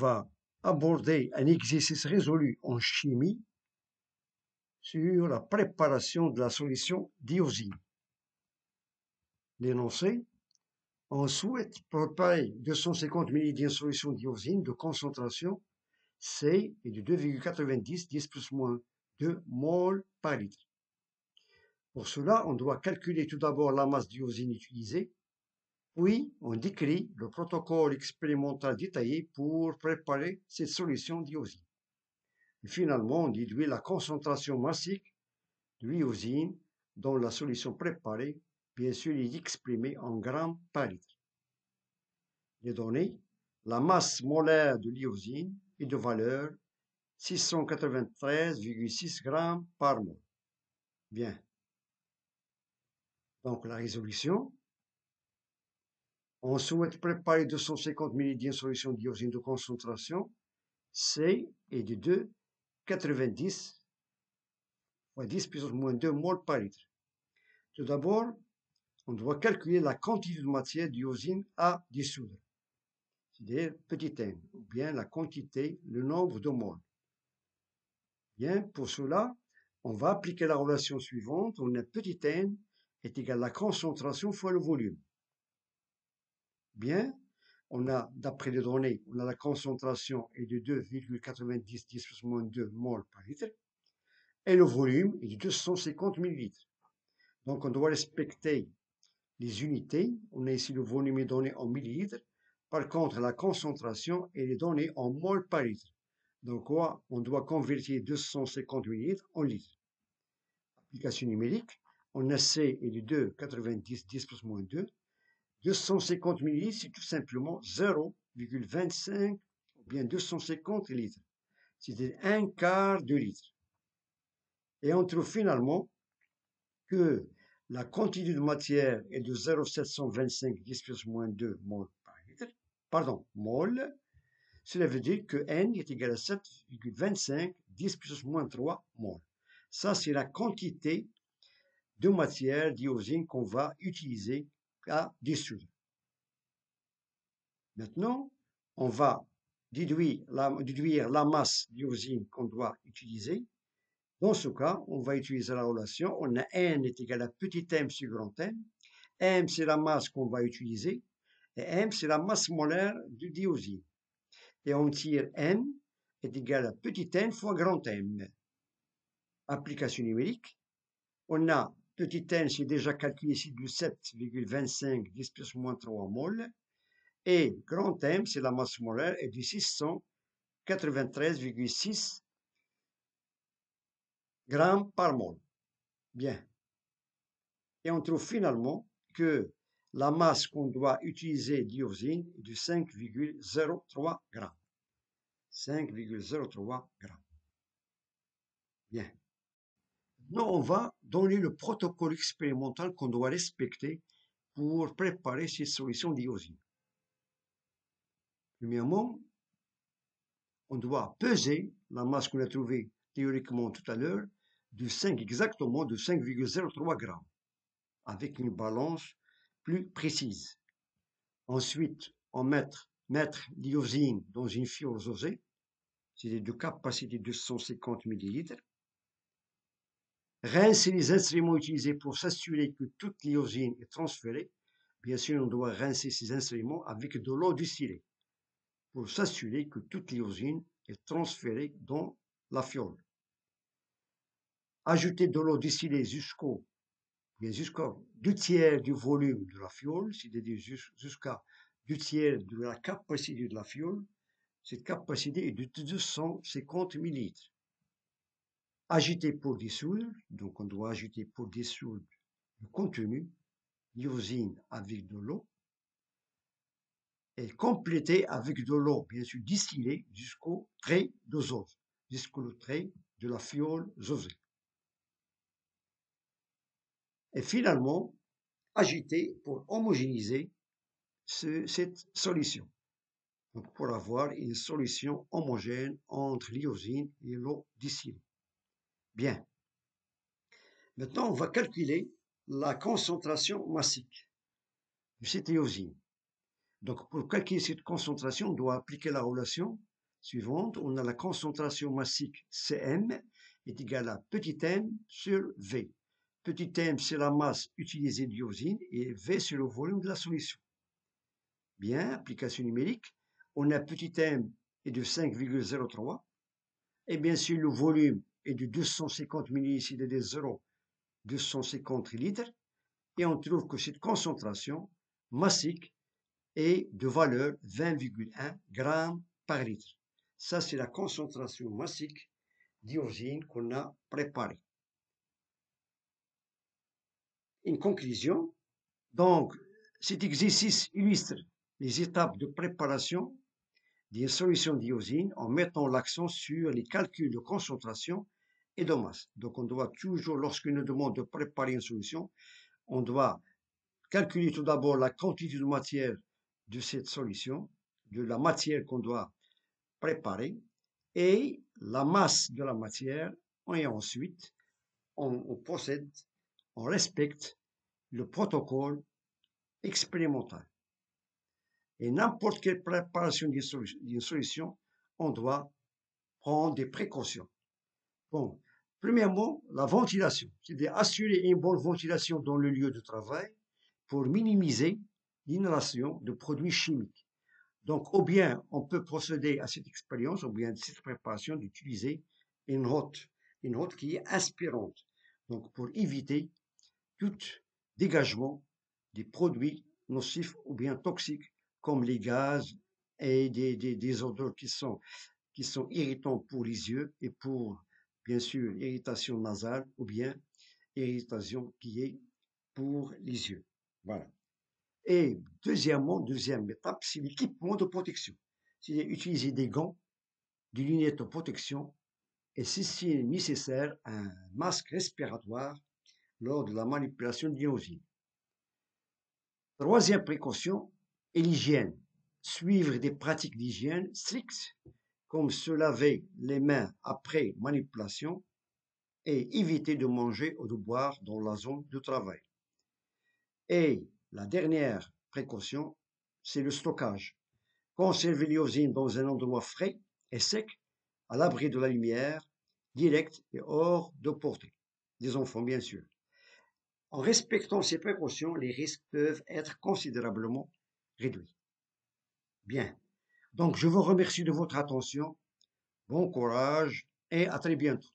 va aborder un exercice résolu en chimie sur la préparation de la solution d'iosine. L'énoncé: on souhaite préparer 250 ml d'une solution d'iosine de concentration C est de 2,90 10 plus moins 2 mol par litre. Pour cela, on doit calculer tout d'abord la masse d'iosine utilisée, puis on décrit le protocole expérimental détaillé pour préparer cette solution d'iosine. Et finalement, on déduit la concentration massique de l'iosine dans la solution préparée, bien sûr, il est exprimé en grammes par litre. Les données: la masse molaire de l'iosine est de valeur 693,6 grammes par mol. Bien. Donc la résolution: on souhaite préparer 250 ml d'une solution d'iosine de concentration C est de 2,90 fois 10 puissance moins 2 mol par litre. Tout d'abord, on doit calculer la quantité de matière d'iosine à dissoudre, c'est-à-dire petit n, ou bien la quantité, le nombre de moles. Bien, pour cela, on va appliquer la relation suivante. On a petit n est égal à la concentration fois le volume. Bien, on a, d'après les données, on a la concentration est de 2,90 10 plus moins 2 mol par litre, et le volume est de 250 ml. Donc on doit respecter les unités. On a ici le volume est donné en millilitres. Par contre, la concentration elle est donnée en mol par litre. Donc on doit convertir 250 ml en litres. Application numérique: on a C est de 2,90 10 plus moins 2. 250 ml, c'est tout simplement 0,25 ou bien 250 litres. C'est un quart de litre. Et on trouve finalement que la quantité de matière est de 0,725 10 plus moins 2 mol par litre. Pardon, mol. Cela veut dire que N est égal à 7,25 10 plus moins 3 mol. Ça, c'est la quantité de matière d'iosine qu'on va utiliser à dissoudre. Maintenant, on va déduire la masse d'iosine qu'on doit utiliser. Dans ce cas, on va utiliser la relation. On a N est égal à petit m sur grand M. M, c'est la masse qu'on va utiliser. Et M, c'est la masse molaire du d'iosine. Et on tire M est égal à petit n fois grand M. Application numérique. On a petit n, c'est déjà calculé ici de 7,25 10 plus moins 3 mol. Et grand M, c'est la masse molaire, est de 693,6 grammes par mol. Bien. Et on trouve finalement que la masse qu'on doit utiliser d'iosine est de 5,03 grammes. 5,03 grammes. Bien. Maintenant, on va donner le protocole expérimental qu'on doit respecter pour préparer cette solution d'iosine. Premièrement, on doit peser la masse qu'on a trouvée théoriquement tout à l'heure exactement de 5,03 grammes avec une balance plus précise. Ensuite, on mettre l'iosine dans une fiole osée, c'est de capacité de 250 ml. Rincer les instruments utilisés pour s'assurer que toute l'iosine est transférée. Bien sûr, on doit rincer ces instruments avec de l'eau distillée pour s'assurer que toute l'iosine est transférée dans la fiole. Ajouter de l'eau distillée jusqu'à 2/3 du volume de la fiole, c'est-à-dire jusqu'à 2/3 de la capacité de la fiole. Cette capacité est de 250 ml. Agiter pour dissoudre, donc on doit agiter pour dissoudre le contenu d'iosine avec de l'eau et compléter avec de l'eau, bien sûr distillée, jusqu'au trait dosose, jusqu'au trait de la fiole osée. Et finalement, agiter pour homogénéiser cette solution. Donc pour avoir une solution homogène entre l'iosine et l'eau distillée. Bien. Maintenant, on va calculer la concentration massique de cette iosine. Donc, pour calculer cette concentration, on doit appliquer la relation suivante, on a la concentration massique Cm est égale à petit m sur V. Petit m, c'est la masse utilisée d'iosine et V, c'est le volume de la solution. Bien, application numérique, on a petit m est de 5,03 et bien sûr le volume est de 250 millilitres, il est de 0,250 litres et on trouve que cette concentration massique est de valeur 20,1 grammes par litre. Ça, c'est la concentration massique d'iosine qu'on a préparée. Une conclusion. Donc, cet exercice illustre les étapes de préparation d'une solution d'iosine en mettant l'accent sur les calculs de concentration et de masse. Donc, on doit toujours, lorsqu'on nous demande de préparer une solution, on doit calculer tout d'abord la quantité de matière de cette solution, de la matière qu'on doit préparer, et la masse de la matière, et ensuite, on procède, on respecte le protocole expérimental. Et n'importe quelle préparation d'une solution, on doit prendre des précautions. Bon, premièrement, la ventilation, c'est-à-dire assurer une bonne ventilation dans le lieu de travail pour minimiser l'inhalation de produits chimiques. Donc, ou bien on peut procéder à cette expérience, ou bien à cette préparation d'utiliser une hotte qui est inspirante. Donc, pour éviter tout dégagement des produits nocifs ou bien toxiques, comme les gaz et des odeurs qui sont irritants pour les yeux et pour, bien sûr, irritation nasale ou bien irritation qui est pour les yeux. Voilà. Et deuxième étape, c'est l'équipement de protection. C'est utiliser des gants, des lunettes de protection et si c'est nécessaire, un masque respiratoire lors de la manipulation de l'iosine. Troisième précaution est l'hygiène. Suivre des pratiques d'hygiène strictes comme se laver les mains après manipulation et éviter de manger ou de boire dans la zone de travail. Et la dernière précaution, c'est le stockage. Conserver l'iosine dans un endroit frais et sec, à l'abri de la lumière, directe et hors de portée des enfants, bien sûr. En respectant ces précautions, les risques peuvent être considérablement réduits. Bien. Donc, je vous remercie de votre attention. Bon courage et à très bientôt.